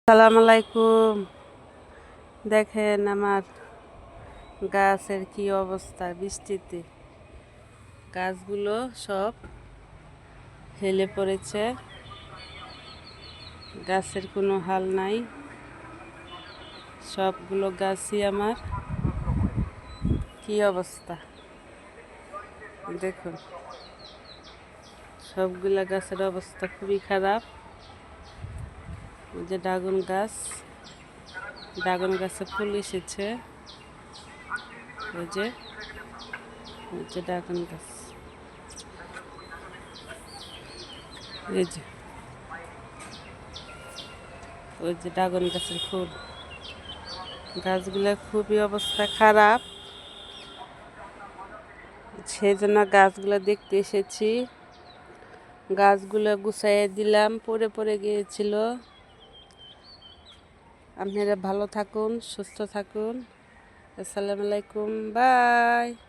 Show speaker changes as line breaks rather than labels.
আসসালামু আলাইকুম। দেখেন আমার গাছের কি অবস্থা। বৃষ্টিতে গাছগুলো সব হেলে পড়েছে, গাছের কোনো হাল নাই। সবগুলো গাছই আমার কি অবস্থা দেখুন, সবগুলা গাছের অবস্থা খুবই খারাপ। যে ড্রাগন গাছে ফুল এসেছে, ওই যে ড্রাগন গাছ, এই যে ওই যে ড্রাগন গাছের ফুল। গাছগুলোর খুবই অবস্থা খারাপ, সেই জন্য গাছগুলো দেখতে এসেছি। গাছগুলো গুছাইয়ে দিলাম, পড়ে পড়ে গিয়েছিল। আপনারা ভালো থাকুন, সুস্থ থাকুন। আসসালামু আলাইকুম, বাই।